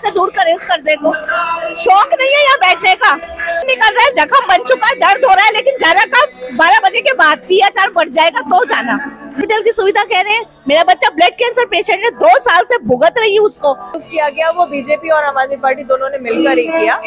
से दूर करे उस कर्जे को। शौक नहीं है यहाँ बैठने का, निकल रहा है, जख्म बन चुका है, दर्द हो रहा है, लेकिन जाना कब? 12 बजे के बाद, THR बढ़ जाएगा तो जाना। हॉस्पिटल की सुविधा कह रहे हैं, मेरा बच्चा ब्लड कैंसर पेशेंट है, 2 साल से भुगत रही हूँ उसको। किया गया वो बीजेपी और आम आदमी पार्टी दोनों ने मिलकर ही किया।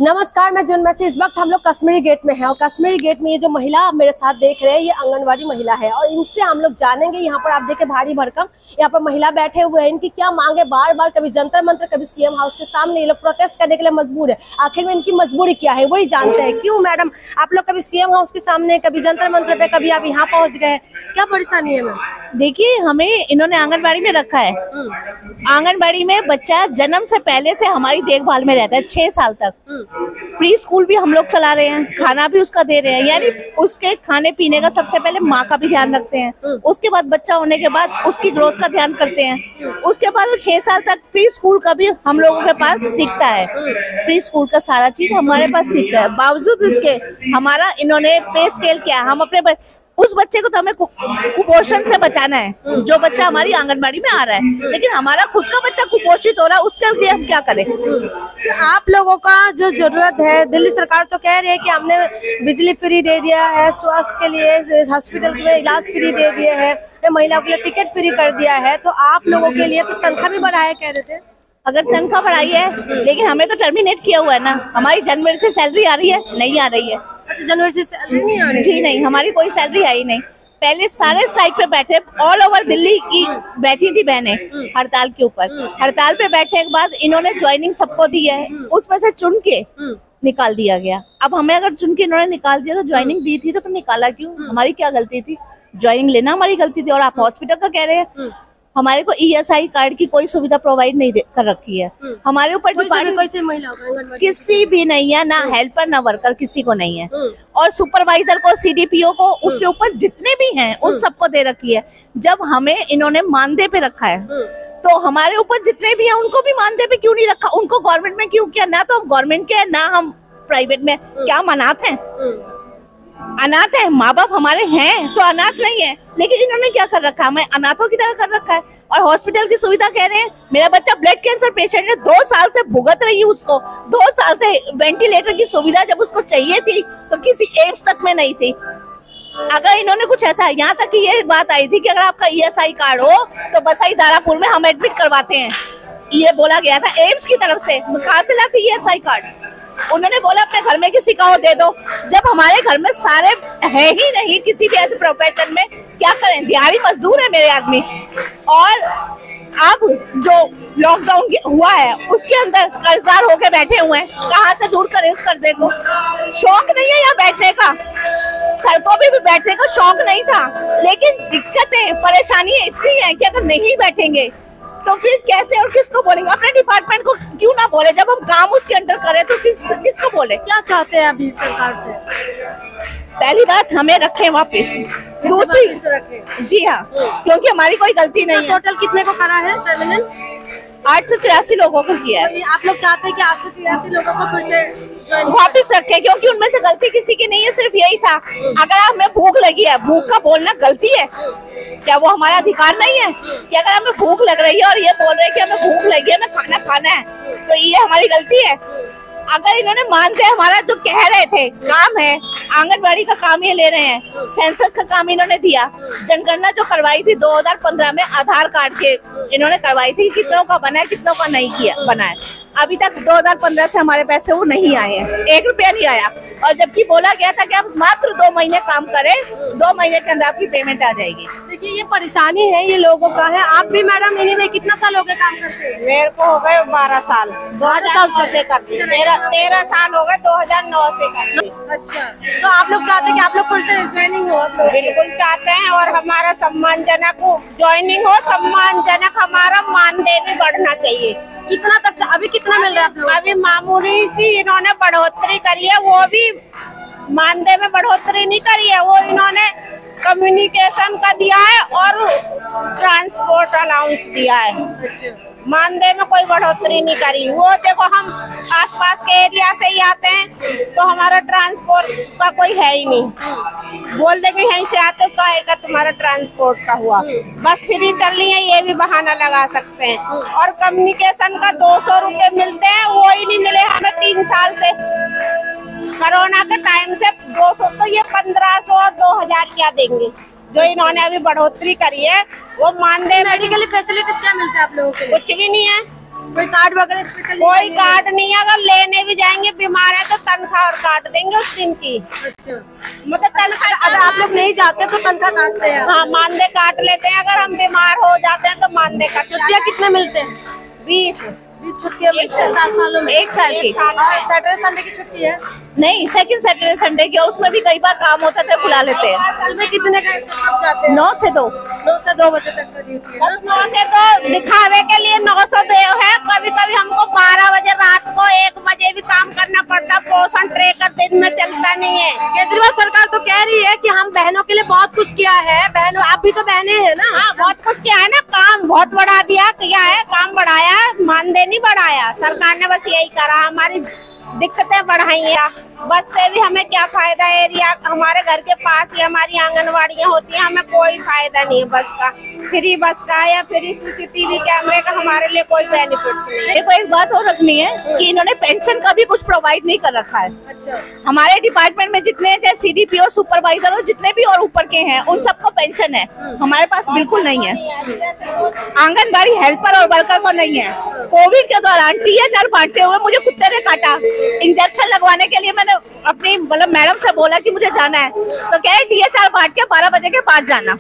नमस्कार, मैं जुन मैसी। इस वक्त हम लोग कश्मीरी गेट में हैं और कश्मीरी गेट में ये जो महिला मेरे साथ देख रहे हैं ये आंगनवाड़ी महिला है और इनसे हम लोग जानेंगे। यहाँ पर आप देखें भारी भरकम यहाँ पर महिला बैठे हुए हैं, इनकी क्या मांग है। बार बार कभी जंतर मंतर कभी सीएम हाउस के सामने ये लोग प्रोटेस्ट करने के लिए मजबूर है। आखिर में इनकी मजबूरी क्या है वही जानते हैं। क्यों मैडम आप लोग कभी सीएम हाउस के सामने, कभी जंतर मंतर पे, कभी आप यहाँ पहुँच गए, क्या परेशानी है मैम? देखिए, हमें इन्होंने आंगनबाड़ी में रखा है। आंगनबाड़ी में बच्चा जन्म से पहले से हमारी देखभाल में रहता है 6 साल तक। प्री स्कूल भी हम लोग चला रहे हैं, खाना भी उसका दे रहे हैं, यानी उसके खाने पीने का सबसे पहले माँ का भी ध्यान रखते हैं। उसके बाद बच्चा होने के बाद उसकी ग्रोथ का ध्यान करते हैं। उसके बाद वो 6 साल तक प्री स्कूल का भी हम लोगों के पास सीखता है। प्री स्कूल का सारा चीज हमारे पास सीखता है। बावजूद इसके हमारा इन्होंने पे स्केल किया। हम अपने उस बच्चे को तो हमें कुपोषण से बचाना है जो बच्चा हमारी आंगनबाड़ी में आ रहा है, लेकिन हमारा खुद का बच्चा कुपोषित हो रहा है, उसके लिए हम क्या करें? तो आप लोगों का जो जरूरत है, दिल्ली सरकार तो कह रही है कि हमने बिजली फ्री दे दिया है, स्वास्थ्य के लिए हॉस्पिटल में इलाज फ्री दे दिए है, महिलाओं के लिए टिकट फ्री कर दिया है, तो आप लोगों के लिए तो तनख्वाह भी बढ़ाया कह रहे थे। अगर तनख्वाह बढ़ाई है, लेकिन हमें तो टर्मिनेट किया हुआ है ना। हमारी जनवरी से सैलरी आ रही है, नहीं आ रही है। अच्छा, जनवरी से सैलरी नहीं आ रही? जी नहीं, हमारी कोई सैलरी आई नहीं। पहले सारे स्ट्राइक पे बैठे, ऑल ओवर दिल्ली की बैठी थी बहनें हड़ताल के ऊपर। हड़ताल पे बैठने के बाद इन्होंने ज्वाइनिंग सबको दी है, उसमें से चुन के निकाल दिया गया। अब हमें अगर चुन के इन्होंने निकाल दिया तो ज्वाइनिंग दी थी तो फिर निकाला क्यों? हमारी क्या गलती थी? ज्वाइनिंग लेना हमारी गलती थी। और आप हॉस्पिटल का कह रहे हैं, हमारे को ESI कार्ड की कोई सुविधा प्रोवाइड नहीं कर रखी है। हमारे ऊपर किसी भी नहीं है, ना हेल्पर ना वर्कर, किसी को नहीं है। और सुपरवाइजर को, CDPO को, उससे ऊपर जितने भी हैं उन सबको दे रखी है। जब हमें इन्होंने मानदेय पे रखा है तो हमारे ऊपर जितने भी हैं उनको भी मानदेय पे क्यों नहीं रखा? उनको गवर्नमेंट में क्यों किया? ना तो हम गवर्नमेंट के हैं, ना हम प्राइवेट में। क्या हम अनाथ हैं? अनाथ है, माँ बाप हमारे हैं तो अनाथ नहीं है, लेकिन इन्होंने क्या कर रखा है? हमें अनाथों की तरह कर रखा है। और हॉस्पिटल की सुविधा कह रहे हैं, मेरा बच्चा ब्लड कैंसर पेशेंट है, 2 साल से भुगत रही हूँ उसको। 2 साल से वेंटिलेटर की सुविधा जब उसको चाहिए थी तो किसी एम्स तक में नहीं थी। अगर इन्होंने कुछ ऐसा, यहाँ तक कि ये बात आई थी कि अगर आपका ESI कार्ड हो तो बसाई दारापुर में हम एडमिट करवाते हैं, ये बोला गया था एम्स की तरफ से। कहाँ से लाती ESI कार्ड? उन्होंने बोला अपने घर में किसी का हो दे दो। जब हमारे घर में सारे है ही नहीं किसी भी ऐसे प्रोफेशन में, क्या करें? दिहाड़ी मजदूर है मेरे आदमी। और अब जो लॉकडाउन हुआ है उसके अंदर कर्जदार होके बैठे हुए हैं, कहाँ से दूर करें उस कर्जे को? शौक नहीं है यहाँ बैठने का, सड़कों पे भी बैठने का शौक नहीं था, लेकिन दिक्कतें परेशानियां इतनी है कि अगर नहीं बैठेंगे तो फिर कैसे और किसको बोलेंगे? अपने डिपार्टमेंट को क्यों ना बोले? जब हम काम उसके अंदर करें तो किसको बोले? क्या चाहते हैं अभी सरकार से? पहली बात, हमें रखें वापस। दूसरी रखें। जी हाँ, क्योंकि हमारी कोई गलती नहीं है। टोटल कितने को करा है टर्मिनल? 883 लोगों को किया है। आप लोग चाहते हैं कि 883 लोगों को फिर से वापस रखे, क्योंकि उनमें से गलती किसी की नहीं है, सिर्फ यही था। अगर हमें भूख लगी है, भूख का बोलना गलती है क्या? वो हमारा अधिकार नहीं है कि अगर हमें भूख लग रही है और ये बोल रहे हैं कि हमें भूख लगी है, हमें खाना खाना है, तो ये हमारी गलती है? अगर इन्होंने मानते हैं हमारा जो कह रहे थे काम है, आंगनबाड़ी का काम ये ले रहे हैं, सेंसस का काम इन्होंने दिया, जनगणना जो करवाई थी 2015 में आधार कार्ड के इन्होंने करवाई थी, कितनों का बना है कितनों का नहीं किया बना है। अभी तक 2015 से हमारे पैसे वो नहीं आए हैं, 1 रुपया नहीं आया। और जबकि बोला गया था कि आप मात्र 2 महीने काम करें, 2 महीने के अंदर आपकी पेमेंट आ जाएगी। देखिए, ये परेशानी है, ये लोगों का है। आप भी मैडम इन्हीं में कितना साल हो गए काम करते हैं? मेरे को हो गए 12 साल, 2009 से करती। 13 साल हो गए, 2009 से करती। अच्छा, तो आप लोग चाहते हैं कि आप लोग फिर से ज्वाइनिंग हो? बिल्कुल चाहते हैं, और हमारा सम्मानजनक ज्वाइनिंग हो, सम्मानजनक हमारा मानदेय भी बढ़ना चाहिए। कितना तक? अभी कितना मिल रहा है आप लोग? अभी मामूली सी इन्होंने बढ़ोतरी करी है, वो भी मानदेय में बढ़ोतरी नहीं करी है। वो इन्होंने कम्युनिकेशन का दिया है और ट्रांसपोर्ट अलाउंस दिया है। अच्छा, मानदेय में कोई बढ़ोतरी नहीं करी। वो देखो हम आसपास के एरिया से ही आते हैं तो हमारा ट्रांसपोर्ट का कोई है ही नहीं। बोल देंगे यहीं से आते हो कहेगा तुम्हारा ट्रांसपोर्ट का हुआ, बस फ्री चल रही है ये भी बहाना लगा सकते हैं। और कम्युनिकेशन का 200 रुपए मिलते हैं, वो ही नहीं मिले हमें 3 साल से। कोरोना के टाइम से 200 तो ये 1500 और 2000 क्या देंगे। जो इन्होंने अभी बढ़ोतरी करी है वो मानदेय। मेडिकल फैसिलिटीज क्या मिलता है आप लोगों के लिए? कुछ भी नहीं है, कोई कार्ड वगैरह स्पेशल? कोई कार्ड नहीं है। अगर लेने भी जाएंगे बीमार है तो तनख्वाह और काट देंगे उस दिन की। अच्छा, मतलब तनख्वाह अगर आप लोग नहीं जाते तो तनख्वाह काटते हैं? हाँ, मानदेय काट लेते हैं। अगर हम बीमार हो जाते हैं तो मानदेय काट। छुट्टियाँ कितने मिलते हैं? 20 छुट्टियाँ मिलती हैं सालों में? 1 साल की। सैटरडे संडे की छुट्टी है? नहीं, सेकंड सैटरडे संडे की, उसमें भी कई बार काम होता है तो बुला लेते हैं। सुबह कितने का कब जाते हैं? 9 से 2। 9 से 2 बजे तक का ड्यूटी है। 9 से 2 दिखावे के लिए 900 दे है। कभी कभी हमको 12 बजे रात को 1 बजे भी काम करना पड़ता। पोषण ट्रेकर दिन में चलता नहीं है। केजरीवाल सरकार तो कह रही है कि हम बहनों के लिए बहुत कुछ किया है। बहनों, आप भी तो बहनें हैं ना? हाँ, बहुत कुछ किया है ना, काम बहुत बढ़ा दिया, किया है, काम बढ़ाया, मानदेय नहीं बढ़ाया। सरकार ने बस यही करा, हमारी दिक्कतें बढ़ाई है। बस से भी हमें क्या फायदा है? एरिया हमारे घर के पास ही हमारी आंगनवाड़ियाँ होती हैं, हमें कोई फायदा नहीं है बस का। फ्री बस का या फ्री CCTV कैमरे का हमारे लिए कोई बेनिफिट नहीं है। देखो, एक बात और रखनी है कि इन्होंने पेंशन का भी कुछ प्रोवाइड नहीं कर रखा है। अच्छा, हमारे डिपार्टमेंट में जितने हैं, चाहे CDPO, सुपरवाइजर हो, जितने भी और ऊपर के हैं, उन सबको पेंशन है। हमारे पास बिल्कुल नहीं है। आंगनबाड़ी हेल्पर और वर्कर को नहीं है। कोविड के दौरान THR बांटते हुए मुझे कुत्ते ने काटा। इंजेक्शन लगवाने के लिए मैंने अपनी मतलब मैडम से बोला कि मुझे जाना है, तो क्या है THR बांट के 12 बजे के बाद जाना।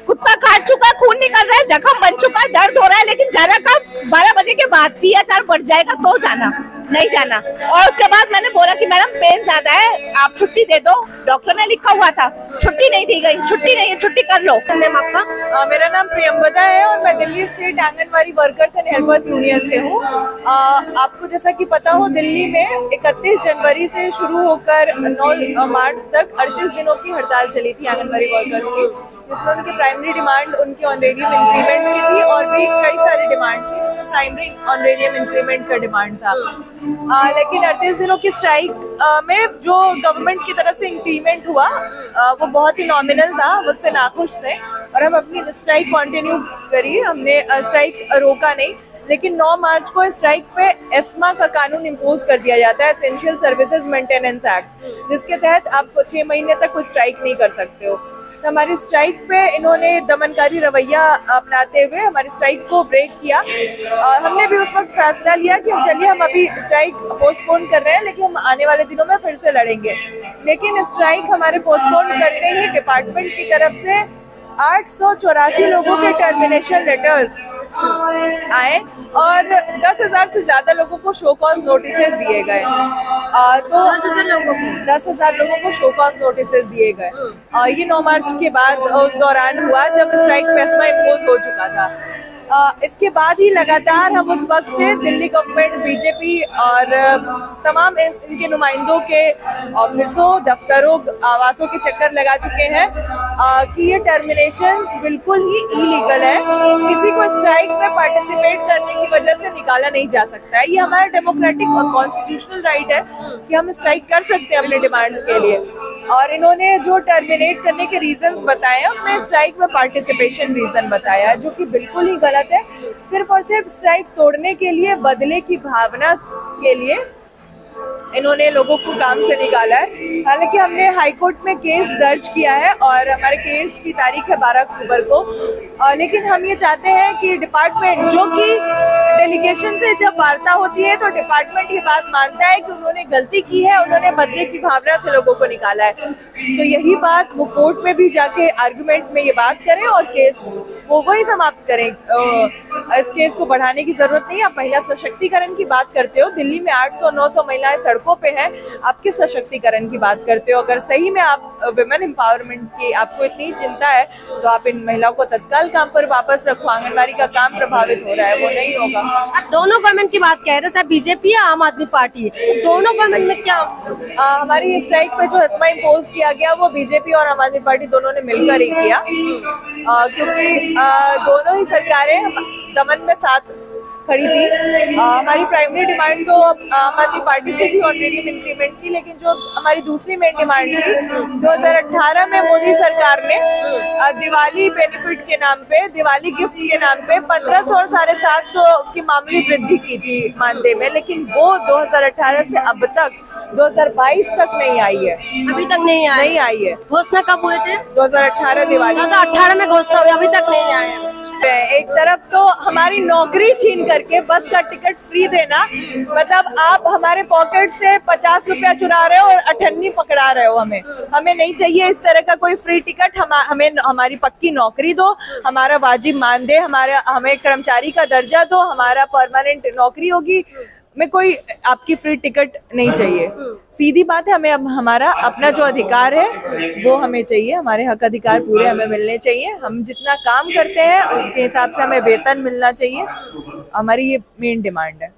कुत्ता काट चुका है, खून निकल रहा है, जख्म बन चुका है, दर्द हो रहा है, लेकिन जाना कब? 12 बजे के बाद। THR बढ़ जाएगा तो जाना, नहीं जाना। और उसके बाद मैंने बोला कि मैडम पेन ज्यादा है, आप छुट्टी दे दो। डॉक्टर ने लिखा हुआ था, छुट्टी नहीं दी गई। छुट्टी नहीं है, छुट्टी कर लो। मैम आपका? मेरा नाम प्रियंवदा है और मैं Delhi state anganwadi workers and helpers union से हूँ। आपको जैसा कि पता हो, दिल्ली में 31 जनवरी से शुरू होकर 9 मार्च तक 38 दिनों की हड़ताल चली थी आंगनवाड़ी वर्कर्स की, जिसमें उनकी प्राइमरी डिमांड उनकी ऑनरेरियम इंक्रीमेंट की थी और भी कई सारी डिमांड थी, जिसमें प्राइमरी ऑनरेरियम इंक्रीमेंट का डिमांड था। लेकिन 38 दिनों की स्ट्राइक में जो गवर्नमेंट की तरफ से इंक्रीमेंट हुआ वो बहुत ही नॉमिनल था, मुझसे नाखुश थे और हम अपनी स्ट्राइक कंटिन्यू करी। हमने स्ट्राइक रोका नहीं, लेकिन 9 मार्च को स्ट्राइक पे एस्मा का कानून इम्पोज कर दिया जाता है, एसेंशियल सर्विसेज मेंटेनेंस एक्ट, जिसके तहत आप 6 महीने तक कोई स्ट्राइक नहीं कर सकते हो। तो हमारी स्ट्राइक पे इन्होंने दमनकारी रवैया अपनाते हुए हमारी स्ट्राइक को ब्रेक किया। हमने भी उस वक्त फैसला लिया कि चलिए हम अभी स्ट्राइक पोस्टपोन कर रहे हैं, लेकिन हम आने वाले दिनों में फिर से लड़ेंगे। लेकिन स्ट्राइक हमारे पोस्टपोन करते ही डिपार्टमेंट की तरफ से 884 लोगों के टर्मिनेशन लेटर्स आए और 10,000 से ज्यादा लोगों को शो कॉज नोटिसेस दिए गए। तो 10,000 लोगों को शो कॉज नोटिसेस दिए गए। ये 9 मार्च के बाद उस दौरान हुआ जब स्ट्राइक पे एस्मा इम्पोज हो चुका था। इसके बाद ही लगातार हम उस वक्त से दिल्ली गवर्नमेंट, बीजेपी और तमाम इनके नुमाइंदों के ऑफिसों, दफ्तरों, आवासों के चक्कर लगा चुके हैं कि ये टर्मिनेशंस बिल्कुल ही इलीगल है। किसी को स्ट्राइक में पार्टिसिपेट करने की वजह से निकाला नहीं जा सकता है। ये हमारा डेमोक्रेटिक और कॉन्स्टिट्यूशनल राइट है कि हम स्ट्राइक कर सकते हैं अपने डिमांड्स के लिए। और इन्होंने जो टर्मिनेट करने के रीजंस बताए हैं उसमें स्ट्राइक में पार्टिसिपेशन रीजन बताया है, जो कि बिल्कुल ही गलत है। सिर्फ और सिर्फ स्ट्राइक तोड़ने के लिए, बदले की भावना के लिए इन्होंने लोगों को काम से निकाला है। हालांकि हमने हाईकोर्ट में केस दर्ज किया है और हमारे केस की तारीख है 12 अक्टूबर को। लेकिन हम ये चाहते हैं कि डिपार्टमेंट, जो कि डेलीगेशन से जब वार्ता होती है तो डिपार्टमेंट ये बात मानता है कि उन्होंने गलती की है, उन्होंने बदले की भावना से लोगों को निकाला है, तो यही बात वो कोर्ट में भी जाके आर्गुमेंट में ये बात करें और केस वो वही समाप्त करें। इस केस को बढ़ाने की जरूरत नहीं है। आप महिला सशक्तिकरण की बात करते हो, दिल्ली में 800-900 महिलाएं सड़कों पे हैं, आप किस सशक्तिकरण की बात करते हो? अगर सही में आप विमेन एम्पावरमेंट की आपको इतनी चिंता है तो आप इन महिलाओं को तत्काल काम पर वापस रखो। आंगनबाड़ी का काम प्रभावित हो रहा है, वो नहीं होगा। आप दोनों गवर्नमेंट की बात कह रहे हैं, बीजेपी या आम आदमी पार्टी, दोनों गवर्नमेंट में क्या? हमारी स्ट्राइक पे जो एस्मा इम्पोज किया गया वो बीजेपी और आम आदमी पार्टी दोनों ने मिलकर ही किया, क्योंकि दोनों ही सरकारें दमन में साथ खड़ी थी। हमारी प्राइमरी डिमांड तो आम आदमी पार्टी से थी ऑनरेडी इंक्रीमेंट की, लेकिन जो हमारी दूसरी मेन डिमांड थी 2018 में मोदी सरकार ने दिवाली बेनिफिट के नाम पे, दिवाली गिफ्ट के नाम पे 1500 और 750 की मामूली वृद्धि की थी मानदेय में, लेकिन वो 2018 से अब तक 2022 तक नहीं आई है, अभी तक नहीं आई है। घोषणा कब हुए थे? 2018 दिवाली 2018 में घोषणा हुई, अभी तक नहीं आया। एक तरफ तो हमारी नौकरी छीन करके बस का टिकट फ्री देना, मतलब आप हमारे पॉकेट से 50 रुपया चुरा रहे हो और 98 पकड़ा रहे हो। हमें नहीं चाहिए इस तरह का कोई फ्री टिकट। हमें हमारी पक्की नौकरी दो, हमारा वाजिब मानदेय, हमें कर्मचारी का दर्जा दो, हमारा परमानेंट नौकरी होगी। में कोई आपकी फ्री टिकट नहीं चाहिए। सीधी बात है, हमें अब हमारा अपना जो अधिकार है वो हमें चाहिए, हमारे हक अधिकार पूरे हमें मिलने चाहिए। हम जितना काम करते हैं उसके हिसाब से हमें वेतन मिलना चाहिए, हमारी ये मेन डिमांड है।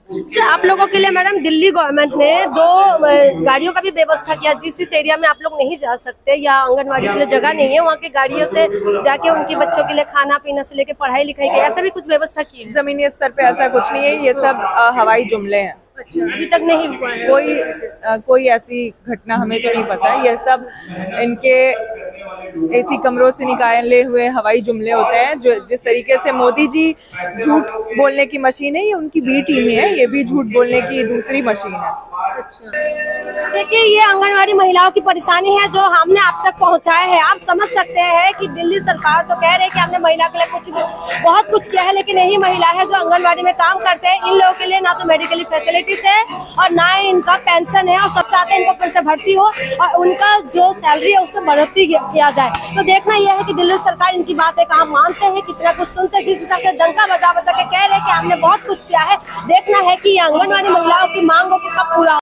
आप लोगों के लिए मैडम दिल्ली गवर्नमेंट ने 2 गाड़ियों का भी व्यवस्था किया, जिस एरिया में आप लोग नहीं जा सकते या आंगनवाड़ी के लिए जगह नहीं है, वहाँ की गाड़ियों से जाके उनके बच्चों के लिए खाना पीना से लेके पढ़ाई लिखाई की ऐसा भी कुछ व्यवस्था की है? जमीनी स्तर पे ऐसा कुछ नहीं है, ये सब हवाई जुमले हैं। अच्छा, अभी तक नहीं हुआ है? कोई ऐसी घटना हमें तो नहीं पता। ये सब इनके एसी कमरों से निकाले हुए हवाई जुमले होते हैं। जो जिस तरीके से मोदी जी झूठ बोलने की मशीन है, ये उनकी बी टीम है, ये भी झूठ बोलने की दूसरी मशीन है। अच्छा, देखिए ये आंगनवाड़ी महिलाओं की परेशानी है जो हमने आप तक पहुंचाया है। आप समझ सकते हैं कि दिल्ली सरकार तो कह रही है कि हमने महिला के लिए बहुत कुछ किया है, लेकिन यही महिला है जो आंगनवाड़ी में काम करते हैं, इन लोगों के लिए ना तो मेडिकली फैसिलिटीज है और ना ही इनका पेंशन है, और सब चाहते हैं इनको फिर से भर्ती हो और उनका जो सैलरी है उसमें बढ़ोतरी किया जाए। तो देखना यह है कि दिल्ली सरकार इनकी बातें कहाँ मानते हैं, कितना कुछ सुनते हैं। जिस हिसाब से डंका बजा बजा के कह रहे हैं कि हमने बहुत कुछ किया है, देखना है कि ये आंगनवाड़ी महिलाओं की मांगों की कब पूरा